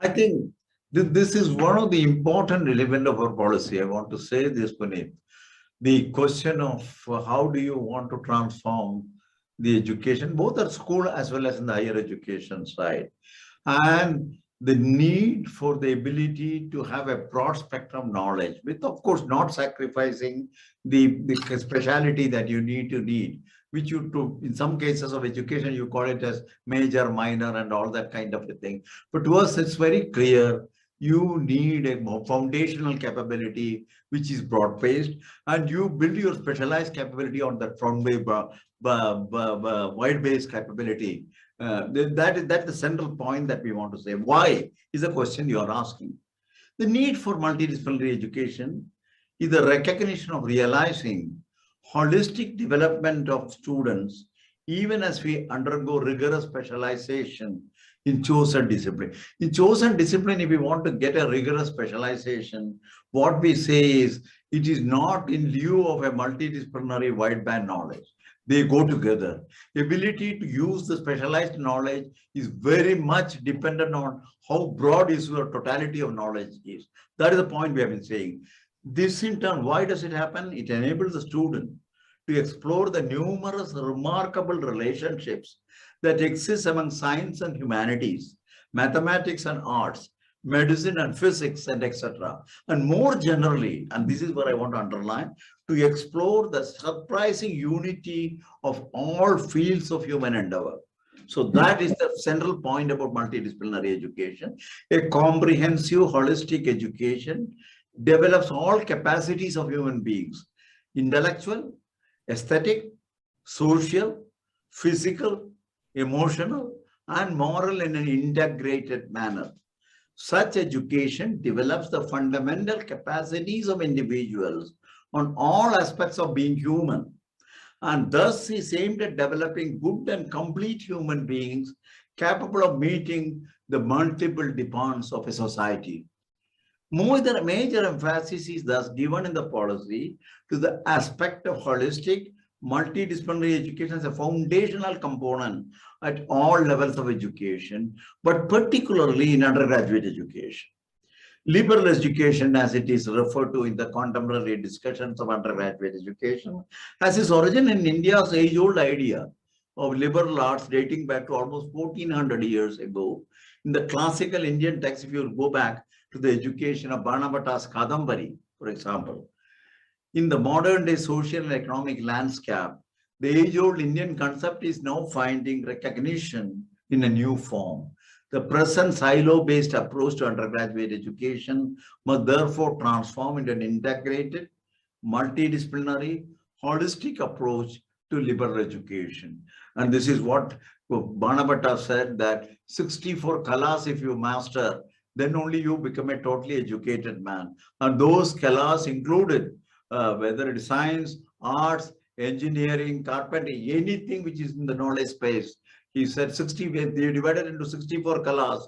I think this is one of the important element of our policy. I want to say this, Puneet. The question of how do you want to transform the education, both at school as well as in the higher education side, and the need for the ability to have a broad spectrum knowledge, with of course not sacrificing the speciality that you need, which you to in some cases of education you call it as major, minor, and all that kind of a thing. But to us, it's very clear you need a more foundational capability which is broad-based, and you build your specialized capability on that from wide-based capability. That's the central point that we want to say. Why is the question you are asking. The need for multidisciplinary education is the recognition of realizing holistic development of students even as we undergo rigorous specialization in chosen discipline. In chosen discipline, if we want to get a rigorous specialization, what we say is it is not in lieu of a multidisciplinary wideband knowledge. They go together. The ability to use the specialized knowledge is very much dependent on how broad is your totality of knowledge is. That is the point we have been saying. This in turn, why does it happen? It enables the student to explore the numerous remarkable relationships that exist among science and humanities, mathematics and arts, medicine and physics, and etc. And more generally, and this is what I want to underline, to explore the surprising unity of all fields of human endeavor. So that is the central point about multidisciplinary education. A comprehensive, holistic education develops all capacities of human beings: intellectual, aesthetic, social, physical, emotional, and moral in an integrated manner. Such education develops the fundamental capacities of individuals on all aspects of being human, and thus is aimed at developing good and complete human beings capable of meeting the multiple demands of a society. Major emphasis is thus given in the policy to the aspect of holistic, multidisciplinary education as a foundational component at all levels of education, but particularly in undergraduate education. Liberal education, as it is referred to in the contemporary discussions of undergraduate education, has its origin in India's age-old idea of liberal arts dating back to almost 1400 years ago. In the classical Indian text, if you go back to the education of Banabhatta's Kadambari, for example, in the modern day social and economic landscape, the age-old Indian concept is now finding recognition in a new form. The present silo-based approach to undergraduate education must therefore transform into an integrated, multidisciplinary, holistic approach to liberal education. And this is what Banabhatta said, that 64 kalas if you master, then only you become a totally educated man. And those kalas included whether it is science, arts, engineering, carpentry, anything which is in the knowledge space. He said 60, they divided into 64 kalas,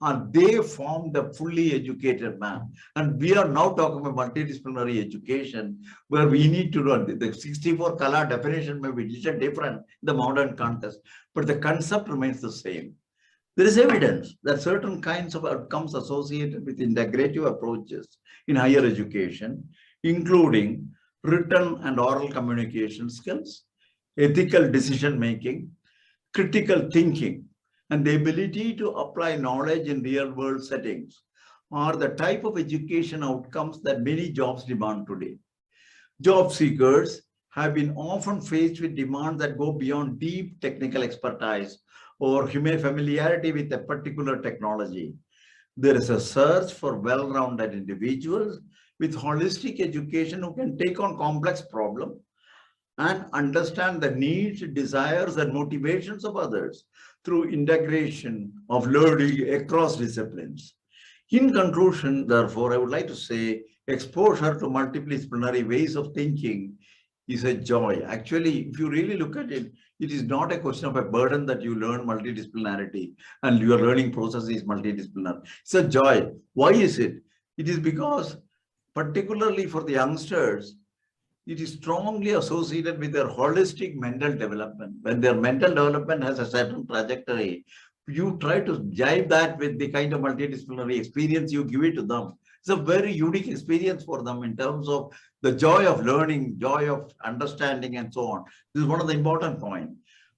and they form the fully educated man. And we are now talking about multidisciplinary education, where we need to run the 64 kala definition may be different in the modern context, but the concept remains the same. There is evidence that certain kinds of outcomes associated with integrative approaches in higher education, including written and oral communication skills, ethical decision-making, critical thinking, and the ability to apply knowledge in real-world settings, are the type of education outcomes that many jobs demand today. Job seekers have been often faced with demands that go beyond deep technical expertise or familiarity with a particular technology. There is a search for well-rounded individuals with holistic education who can take on complex problems and understand the needs, desires, and motivations of others through integration of learning across disciplines. In conclusion, therefore, I would like to say exposure to multidisciplinary ways of thinking is a joy. Actually, if you really look at it, it is not a question of a burden that you learn multidisciplinarity and your learning process is multidisciplinary. It's a joy. Why is it? It is because, particularly for the youngsters, it is strongly associated with their holistic mental development. When their mental development has a certain trajectory, you try to jive that with the kind of multidisciplinary experience you give it to them. It's a very unique experience for them in terms of the joy of learning, joy of understanding, and so on. This is one of the important points.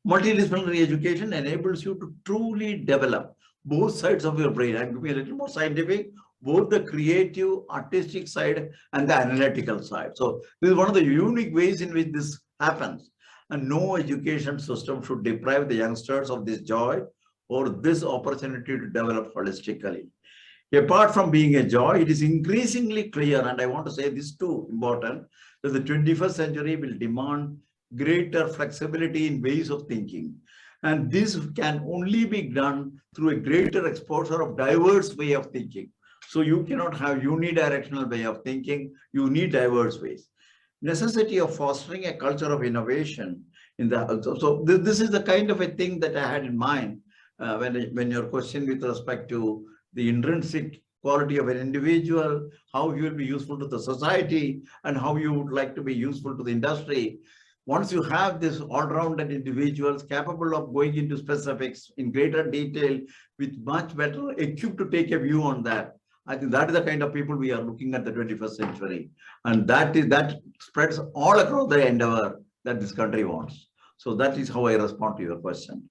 Multidisciplinary education enables you to truly develop both sides of your brain. I'm giving a little more scientific, both the creative, artistic side and the analytical side. So this is one of the unique ways in which this happens. And no education system should deprive the youngsters of this joy or this opportunity to develop holistically. Apart from being a joy, it is increasingly clear, and I want to say this too important, that the 21st century will demand greater flexibility in ways of thinking. And this can only be done through a greater exposure of diverse way of thinking. So you cannot have unidirectional way of thinking, you need diverse ways. Necessity of fostering a culture of innovation in the, so this is the kind of a thing that I had in mind when your question with respect to the intrinsic quality of an individual, how he will be useful to the society, and how you would like to be useful to the industry. Once you have this all-rounded individuals capable of going into specifics in greater detail with much better equipped to take a view on that, I think that is the kind of people we are looking at the 21st century. And that spreads all across the endeavor that this country wants. So that is how I respond to your question.